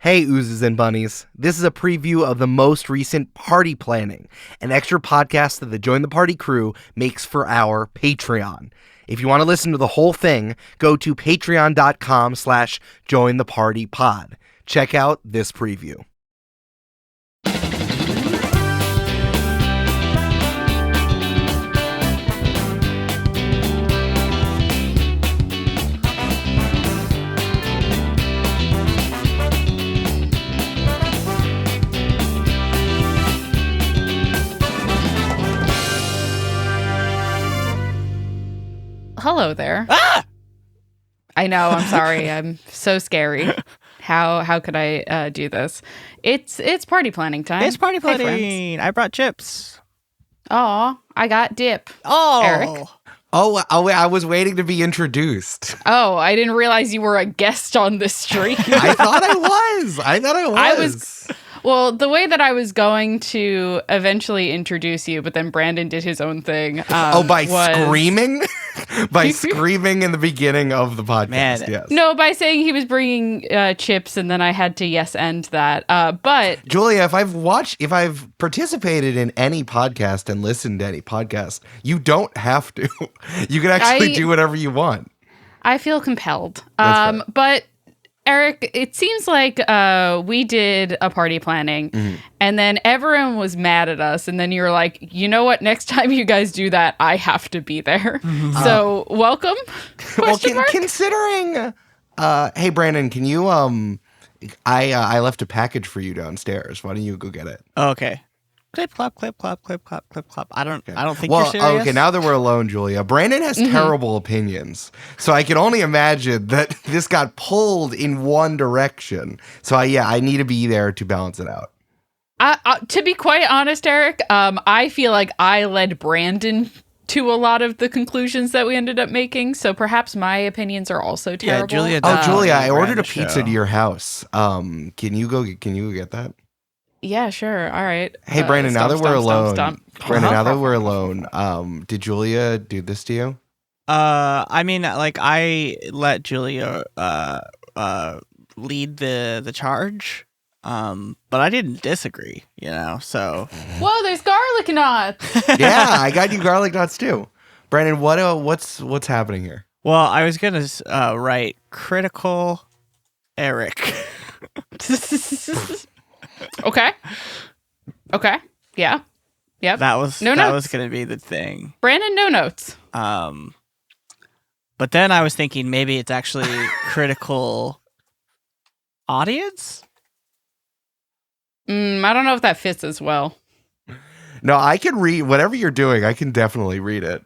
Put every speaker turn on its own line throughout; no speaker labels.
Hey, oozes and bunnies. This is a preview of the most recent Party Planning, an extra podcast that the Join the Party crew makes for our Patreon. If you want to listen to the whole thing, go to patreon.com/jointhepartypod. Check out this preview.
Hello there.
Ah!
I know, I'm sorry. I'm so scary. How could I do this? It's party planning time.
It's party
Hey,
planning. I brought chips.
Aw, I got dip.
Oh,
Eric?
Oh, I was waiting to be introduced.
Oh, I didn't realize you were a guest on this stream.
I thought I was.
Well, the way that I was going to eventually introduce you, but then Brandon did his own thing.
By screaming? By screaming in the beginning of the podcast,
Man.
yes.
No, by saying he was bringing chips, and then I had to end that. But
Julia, if I've participated in any podcast and listened to any podcast, you don't have to. You can actually do whatever you want.
I feel compelled.
That's fair.
But Eric, it seems like we did a party planning, and then everyone was mad at us, and then you were like, you know what? Next time you guys do that, I have to be there. So welcome.
Considering, hey Brandon, can you I left a package for you downstairs. Why don't you go get it?
okay. Clip, clop, clip, clop, clip, clop, clip, clop. I don't think you're serious.
Okay, now that we're alone, Julia, Brandon has terrible opinions. So I can only imagine that this got pulled in one direction. So I need to be there to balance it out.
To be quite honest, Eric, I feel like I led Brandon to a lot of the conclusions that we ended up making. So perhaps my opinions are also terrible.
Julia
Julia, I
ran
ordered a
the
pizza
show.
to your house. Can you go get that?
Yeah, sure. All right.
Hey, Brandon, now that we're alone,
Brandon,
did Julia do this to you?
I mean, like, I let Julia lead the charge, but I didn't disagree, so.
Whoa, there's garlic knots.
Yeah, I got you garlic knots too. Brandon, what's happening here?
Well, I was gonna write critical Eric.
Okay. Yeah. Yep.
That was
notes.
gonna be the thing.
Brandon, no notes.
But then I was thinking maybe it's actually critical audience.
I don't know if that fits as well.
No, I can read whatever you're doing. I can definitely read it.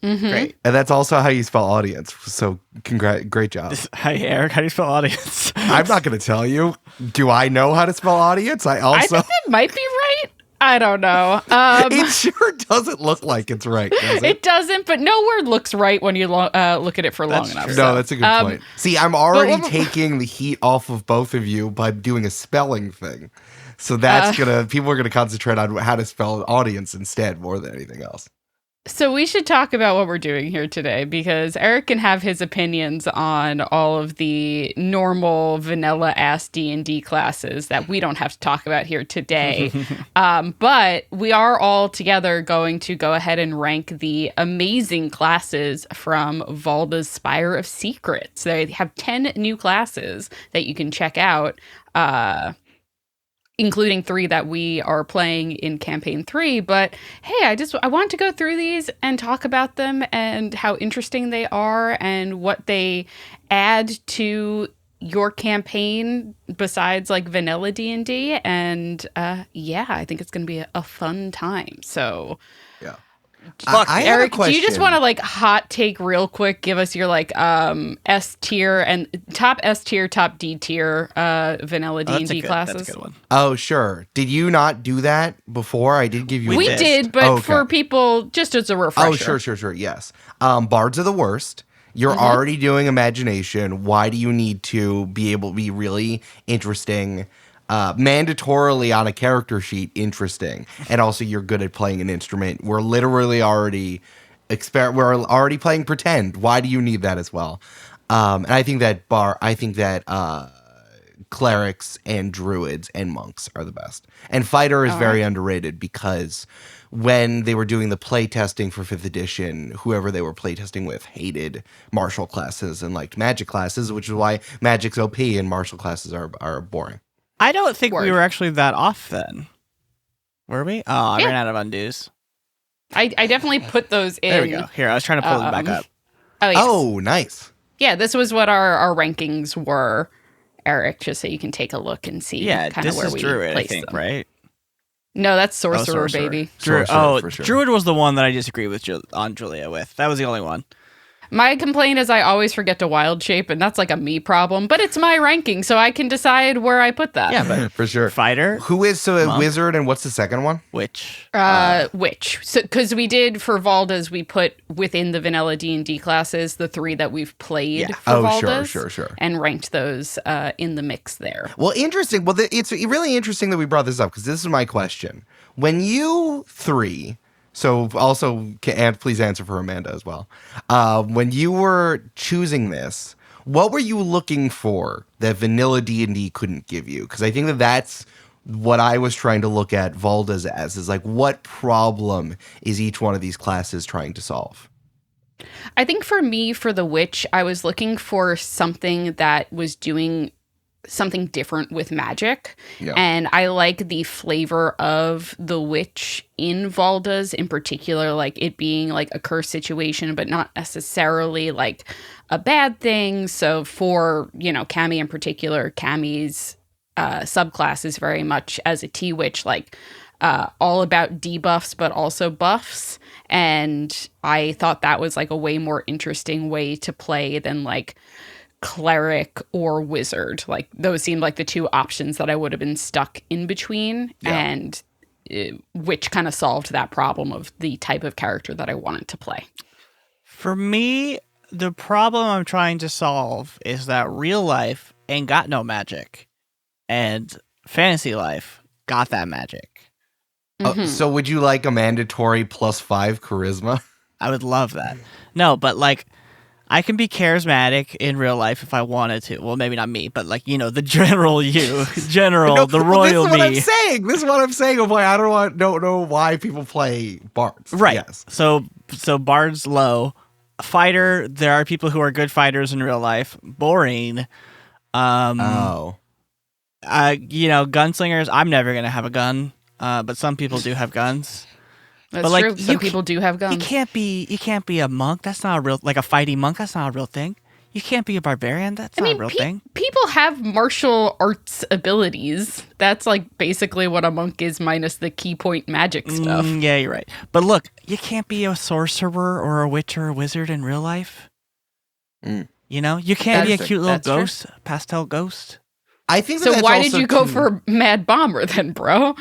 Great.
And that's also how you spell audience. So great job.
Hi, Eric. How do you spell audience?
I'm not going to tell you. Do I know how to spell audience? I
think it might be right. I don't know.
It sure doesn't look like it's right, does it?
It doesn't, but no word looks right when you look at it for long enough.
No, that's a good point. See, I'm already taking the heat off of both of you by doing a spelling thing. So that's people are gonna concentrate on how to spell audience instead more than anything else.
So we should talk about what we're doing here today, because Eric can have his opinions on all of the normal vanilla-ass D&D classes that we don't have to talk about here today. But we are all together going to go ahead and rank the amazing classes from Valda's Spire of Secrets. They have 10 new classes that you can check out, including 3 that we are playing in campaign 3. But hey, I want to go through these and talk about them and how interesting they are and what they add to your campaign besides like vanilla D&D. And I think it's going to be a fun time. So
yeah.
Eric, do you just want to like hot take real quick? Give us your like S tier and top S tier, top D tier vanilla D&D classes.
That's a good one.
Oh, sure. Did you not do that before? I did give you.
We did, but for people, just as a refresher.
Oh, sure. Yes. Bards are the worst. You're already doing imagination. Why do you need to be able to be really interesting? Mandatorily on a character sheet, interesting, and also you're good at playing an instrument. We're literally already we're already playing pretend. Why do you need that as well? And I think that clerics and druids and monks are the best. And fighter is very underrated because when they were doing the play testing for 5th edition, whoever they were play testing with hated martial classes and liked magic classes, which is why magic's OP and martial classes are boring.
I don't think we
Word.
were actually that off then. Were we? Oh, I
Yeah.
ran out of undos.
I definitely put those in.
There we go. Here, I was trying to pull them back up.
Oh, yes.
Oh, nice.
Yeah, this was what our rankings were, Eric, just so you can take a look and see
Yeah,
kind of
this
where
is
we
Druid, I
placed
think,
them.
right?
No, that's Sorcerer,
Sorcerer.
baby.
Sorcerer, for sure.
Druid was the one that I disagreed with on Julia with. That was the only one.
My complaint is I always forget to wild shape, and that's like a me problem, but it's my ranking, so I can decide where I put that.
Yeah, but
For sure.
fighter,
Who is a
Monk.
wizard and what's the second one?
which
Which? So, because we did for Valdas, we put within the vanilla D&D classes the 3 that we've played for
Oh,
Valdas.
sure.
And ranked those in the mix there.
Well, interesting. Well, it's really interesting that we brought this up because this is my question. When you three, so also, and please answer for Amanda as well. When you were choosing this, what were you looking for that vanilla D&D couldn't give you? Because I think that's what I was trying to look at Valdas as, is like, what problem is each one of these classes trying to solve?
I think for me, for the witch, I was looking for something that was doing something different with magic.
Yeah.
And I like the flavor of the witch in Valdas, in particular, like it being like a curse situation, but not necessarily like a bad thing. So for, Cammy in particular, Cammy's subclass is very much as a T-witch, like all about debuffs, but also buffs. And I thought that was like a way more interesting way to play than like cleric or wizard. Like those seemed like the 2 options that I would have been stuck in between.
Yeah.
And which kind of solved that problem of the type of character that I wanted to play.
for me, the problem I'm trying to solve is that real life ain't got no magic, and fantasy life got that magic.
So would you like a mandatory +5 charisma?
I would love that. No, but like, I can be charismatic in real life if I wanted to. Well, maybe not me, but like, the general you, the royal
this is what I'm
me.
saying. This is what I'm saying of why I don't know why people play bards.
Right.
Yes.
So Bard's low. Fighter, there are people who are good fighters in real life. Boring.
Oh.
Gunslingers, I'm never going to have a gun. But some people do have guns.
That's
But, like,
true. Some
you
people do have guns.
You can't be a monk. That's not a real, like a fighting monk. That's not a real thing. You can't be a barbarian. That's not a real thing.
People have martial arts abilities. That's like basically what a monk is, minus the key point magic stuff.
Yeah, you're right. But look, you can't be a sorcerer or a witch or a wizard in real life. You can't be a cute little
That's true.
ghost, pastel ghost.
I think
So
that's
why did
also
you go
too-
for Mad Bomber then, bro?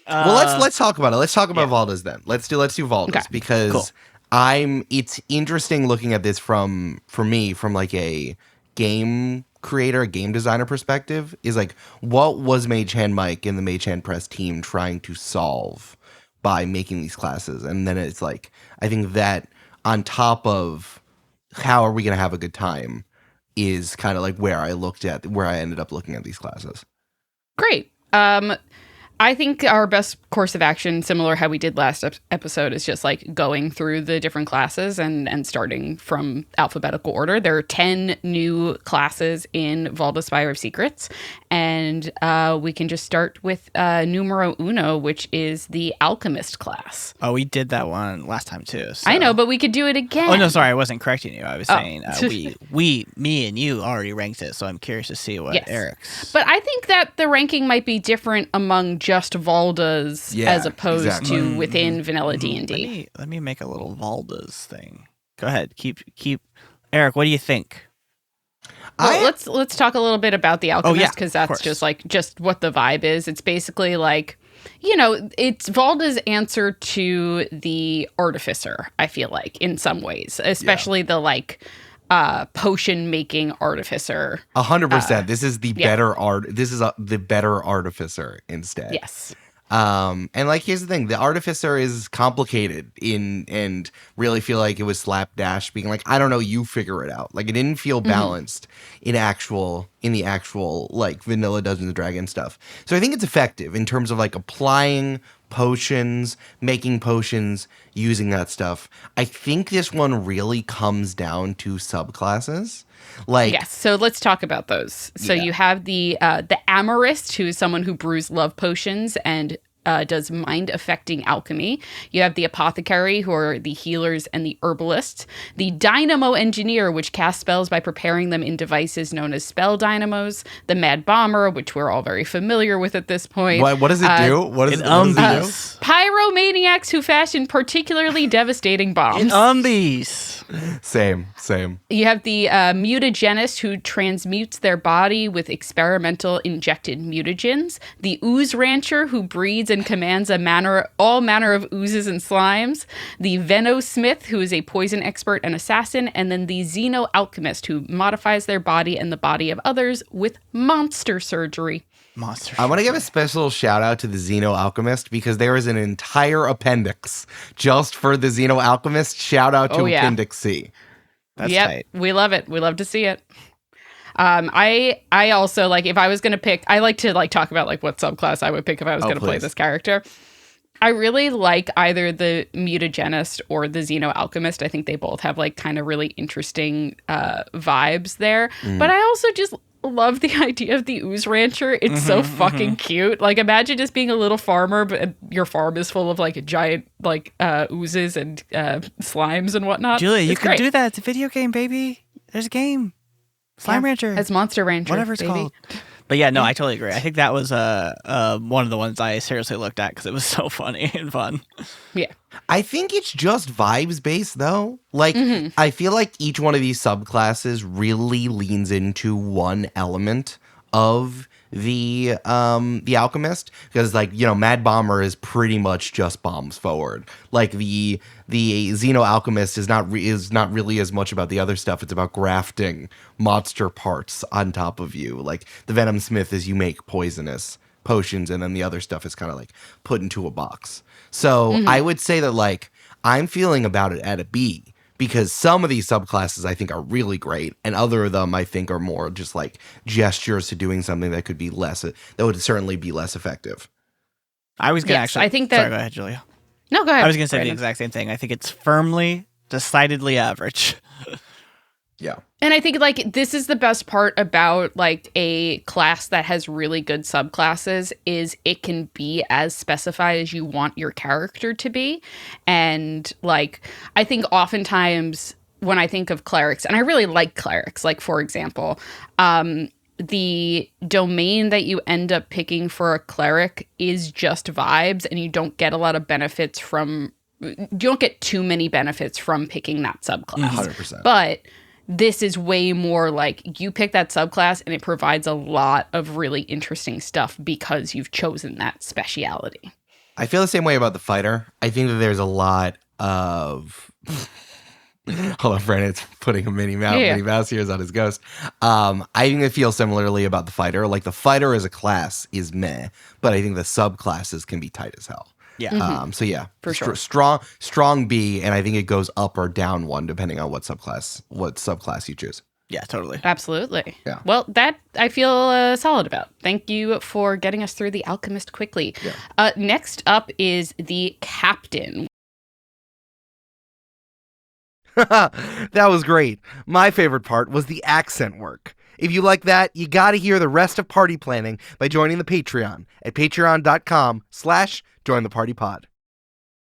Well, let's talk about it. Let's talk about Valdas then. Let's do Valdas
Okay,
because
cool.
it's interesting looking at this from like a game creator, a game designer perspective, is like, what was Mage Hand Mike and the Mage Hand Press team trying to solve by making these classes? And then it's like, I think that on top of how are we going to have a good time is kind of like where I ended up looking at these classes.
Great. I think our best course of action, similar how we did last episode, is just like going through the different classes and starting from alphabetical order. There are 10 new classes in Valda Spire of Secrets, and we can just start with numero uno, which is the Alchemist class.
Oh, we did that one last time too. So.
I know, but we could do it again.
Oh no, sorry, I wasn't correcting you. I was saying me and you already ranked it, so I'm curious to see what
Yes.
Eric's.
But I think that the ranking might be different among just Valdas as opposed to within vanilla D&D.
Let me make a little Valdas thing. Go ahead, keep. Eric, what do you think?
Well, let's talk a little bit about the Alchemist, because
of
that's
course.
just what the vibe is. It's basically like, it's Valda's answer to the Artificer, I feel like, in some ways, especially the like potion making Artificer.
100%. This is the better art. This is the better artificer instead.
Yes.
And like, here's the thing: the artificer is complicated and really feel like it was slapdash, being like, I don't know, you figure it out. Like, it didn't feel balanced in the actual like vanilla Dungeons and Dragons stuff. So I think it's effective in terms of like applying potions, making potions, using that stuff. I think this one really comes down to subclasses. Like,
Yes, so let's talk about those. So
Yeah.
you have the Amorist, who is someone who brews love potions and does mind-affecting alchemy. You have the Apothecary, who are the healers and the herbalists. The Dynamo Engineer, which casts spells by preparing them in devices known as spell dynamos. The Mad Bomber, which we're all very familiar with at this point.
what does it do? What does
In
it do?
Umbies.
Pyromaniacs who fashion particularly devastating bombs.
In Umbies.
Same.
You have the mutagenist who transmutes their body with experimental injected mutagens. The ooze rancher who breeds and commands all manner of oozes and slimes. The venosmith who is a poison expert and assassin. And then the xeno alchemist who modifies their body and the body of others with monster surgery.
Monster.
I want to give a special shout out to the Xeno Alchemist because there is an entire appendix just for the Xeno Alchemist. Shout out to
Oh, yeah.
Appendix C.
That's
Yep,
tight.
we love it. We love to see it. I also like, if I was gonna pick, I like to like talk about like what subclass I would pick if I was gonna play
please.
this character. I really like either the mutagenist or the Xeno Alchemist. I think they both have like kind of really interesting vibes there. But I also just love the idea of the ooze rancher. It's so fucking cute. Like, imagine just being a little farmer, but your farm is full of like giant like oozes and slimes and whatnot.
Julia, you
It's
can
great.
do that. It's a video game, baby. There's a game. Slime
Yeah,
Rancher.
as Monster Ranger,
Whatever it's
baby.
called. But yeah, no, I totally agree. I think that was one of the ones I seriously looked at because it was so funny and fun.
Yeah.
I think it's just vibes based though. Like, I feel like each one of these subclasses really leans into one element of the alchemist, because like, you know, Mad Bomber is pretty much just bombs forward. Like the Xeno Alchemist is not really as much about the other stuff. It's about grafting monster parts on top of you. Like the Venom Smith is you make poisonous potions, and then the other stuff is kind of like put into a box. So I would say that like I'm feeling about it at a B, because some of these subclasses I think are really great, and other of them I think are more just like gestures to doing something that could be that would certainly be less effective.
I was gonna
Yes,
actually.
I think that-
Sorry, go ahead, Julia.
No, go ahead.
I was gonna say the
Brandon.
exact same thing. I think it's firmly, decidedly average.
Yeah.
And I think like this is the best part about like a class that has really good subclasses is it can be as specified as you want your character to be. And like I think oftentimes when I think of clerics, and I really like clerics, like for example, the domain that you end up picking for a cleric is just vibes, and you don't get a lot of benefits from, you don't get too many benefits from picking that subclass.
100%.
But this is way more like you pick that subclass and it provides a lot of really interesting stuff because you've chosen that speciality.
I feel the same way about the fighter. I think that there's a lot of hold on, Brandon's putting a mini mouse ears on his ghost. I think I feel similarly about the fighter. Like the fighter as a class is meh, but I think the subclasses can be tight as hell.
Yeah.
So yeah,
For sure.
strong B, and I think it goes up or down one depending on what subclass you choose.
Yeah, totally.
Absolutely.
Yeah.
Well, that I feel solid about. Thank you for getting us through the Alchemist quickly.
Yeah.
Next up is the Captain.
That was great. My favorite part was the accent work. If you like that, you gotta hear the rest of party planning by joining the Patreon at patreon.com/jointhepartypod.